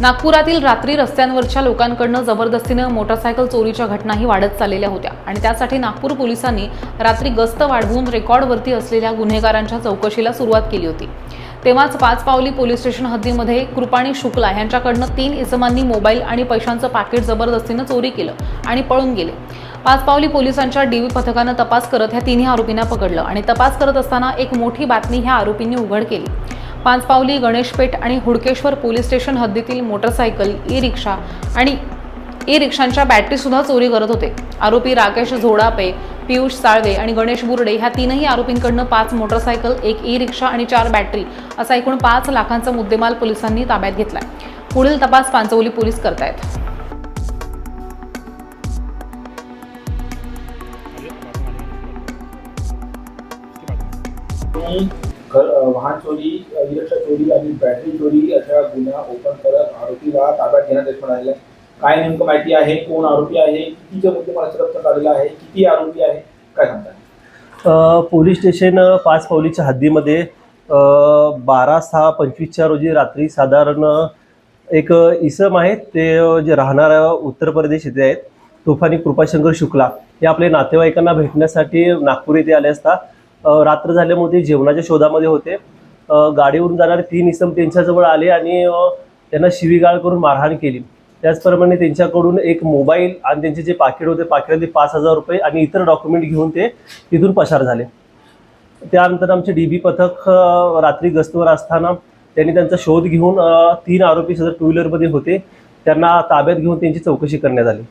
नागपुरातील रात्री रस्त्यांवरच्या लोकांकडून जबरदस्तीने मोटारसायकल चोरीच्या घटनाही वाढत चाललेल्या होत्या आणि त्यासाठी नागपूर पोलिसांनी रात्री गस्त वाढवून रेकॉर्डवरती असलेल्या गुन्हेगारांच्या चौकशीला सुरुवात केली होती। तेव्हाच पाचपावली पोलीस स्टेशन हद्दीमध्ये कृपाणी शुक्ला यांच्याकडून 3 इसमांनी मोबाईल आणि पैशांचं पाकिट जबरदस्तीने चोरी केलं आणि पळून गेले। पाचपावली पोलिसांच्या डीबी पथकानं तपास करत ह्या तिन्ही आरोपींना पकडलं आणि तपास करत असताना एक मोठी बातमी ह्या आरोपींनी उघड केली। पाचपावली, गणेशपेठ आणि हुडकेश्वर पोलीस स्टेशन हद्दीतील मोटरसायकल, ई-रिक्षा आणि ई-रिक्षांच्या बॅटरी सुद्धा चोरी करत होते। आरोपी राकेश झोडापे, पियुष साळवे आणि गणेश बुर्डे ह्या तीनही आरोपींकडून 5 मोटरसायकल, 1 ई-रिक्षा आणि 4 बॅटरी असा एकूण 5 लाखांचा मुद्देमाल पोलिसांनी ताब्यात घेतलाय। पुढील तपास पाचपावली पोलीस करतायत। वाहन चोरी, ई-रिक्षा चोरी आणि बॅटरी चोरी अशा गुन्हा ओपन करत आरोपीला ताब्यात घेण्यात यश मिळाले। काय नेमकं माहिती आहे, कोण आरोपी आहे, कितीचे मुद्देमाल जप्त झालेला आहे, किती आरोपी आहे, काय सांगता? पोलीस स्टेशन पाचपावलीच्या हद्दीमध्ये 12/6/25 रोजी रात्री साधारण एक इसम आहेत, ते जे राहणारा उत्तर प्रदेश येथे आहेत, तुफानी कृपाशंकर शुक्ला हे आपले नातेवाईकांना भेटण्यासाठी नागपूर येथे आले असता रात्र झाल्यामुळे जेवणाच्या शोधामध्ये होते। गाडीवरून जाणारे 3 इसम त्यांच्याजवळ आले आणि त्यांना शिवीगाळ करून मारहाण केली। त्याचप्रमाणे त्यांच्याकडून एक मोबाईल आणि त्यांचे जे पाकिट होते, पाकिटामध्ये 5,000 रुपये आणि इतर डॉक्युमेंट घेऊन ते तिथून पसार झाले। त्यानंतर आमचे डीबी पथक रात्री गस्तवर असताना त्यांनी त्यांचा शोध घेऊन 3 आरोपी सदर 2 व्हीलरमध्ये होते, त्यांना ताब्यात घेऊन त्यांची चौकशी करण्यात आली।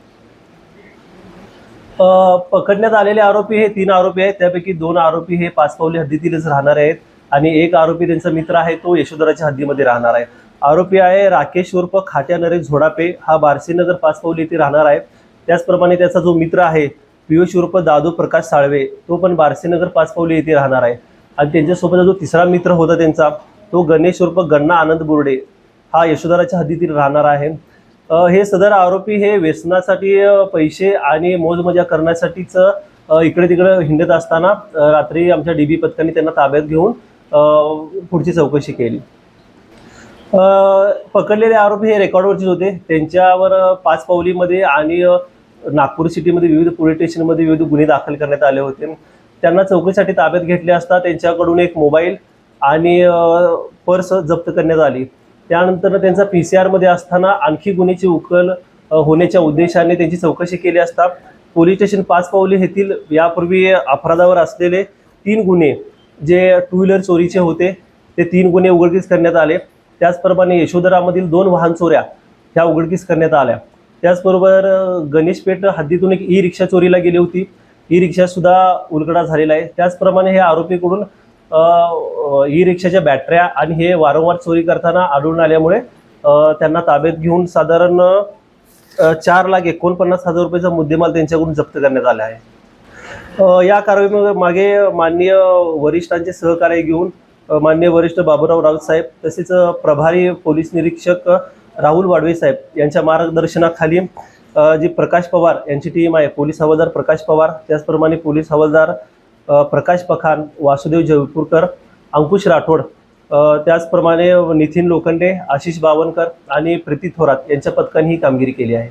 पकडण्यात आलेले आरोपी हे 3 आरोपी आहेत, त्यापैकी 2 आरोपी हे पाचपावली हद्दीतीलच राहणार आहेत आणि एक आरोपी त्यांचा मित्र आहे, तो यशोधराच्या हद्दीमध्ये राहणार आहे। आरोपी आहे राकेश उर्फ खाट्या नरेश झोडापे, हा बारसीनगर पाचपावली येथे राहणार आहे। त्याचप्रमाणे त्याचा जो मित्र आहे पियुष उर्फ दादू प्रकाश साळवे, तो पण बारसीनगर पाचपावली येथे राहणार आहे आणि त्यांच्यासोबत जो तिसरा मित्र होता त्यांचा, तो गणेश उर्फ गण्णा आनंद बुर्डे, हा यशोधराच्या हद्दीतील राहणार आहे। हे सदर आरोपी हे व्यसनासाठी पैसे आणि मोजमजा करण्यासाठीच इकडे तिकडे हिंडत असताना रात्री आमच्या डीबी पथकाने त्यांना ताब्यात घेऊन पुढची चौकशी केली। पकडलेले आरोपी हे रेकॉर्डवरचे होते, त्यांच्यावर पाचपावलीमध्ये आणि नागपूर सिटीमध्ये विविध पोलीस स्टेशनमध्ये विविध गुन्हे दाखल करण्यात आले होते। त्यांना चौकशीसाठी ताब्यात घेतले असता त्यांच्याकडून एक मोबाईल आणि पर्स जप्त करण्यात आली। त्यानंतर त्यांचा PCR मध्ये असताना आणखी गुन्ह्याची उकल होण्याच्या उद्देशाने त्यांची चौकशी केली असता पोलीस स्टेशन पाचपावली येथील यापूर्वी अपराधावर असलेले 3 गुन्हे जे 2 व्हीलर चोरीचे होते, ते 3 गुन्हे उघडकीस करण्यात आले। त्याचप्रमाणे यशोधरामधील 2 वाहन चोऱ्या ह्या उघडकीस करण्यात आल्या। त्याचबरोबर गणेशपेठ हद्दीतून एक ई-रिक्षा चोरीला गेली होती, ई-रिक्षा सुद्धा उलगडा झालेला आहे। त्याचप्रमाणे हे आरोपीकडून ई-रिक्षाच्या बॅटऱ्या आणि हे वारंवार चोरी करताना आढळून आल्यामुळे त्यांना ताब्यात घेऊन साधारण 4,49,000 रुपयाचा मुद्देमाल त्यांच्याकडून जप्त करण्यात आला आहे। या कारवाईमागे माननीय वरिष्ठांचे सहकार्य घेऊन माननीय वरिष्ठ बाबूराव राऊत साहेब, तसेच प्रभारी पोलीस निरीक्षक राहुल वाडवे साहेब यांच्या मार्गदर्शनाखाली जी प्रकाश पवार यांची टीम आहे, पोलीस हवालदार प्रकाश पवार, त्याचप्रमाणे पोलीस हवालदार प्रकाश पखान, वासुदेव जयपूरकर, अंकुश राठोड, त्याचप्रमाणे नितीन लोखंडे, आशिष बावनकर आणि प्रीती थोरात यांच्या पथकाने ही कामगिरी केली आहे।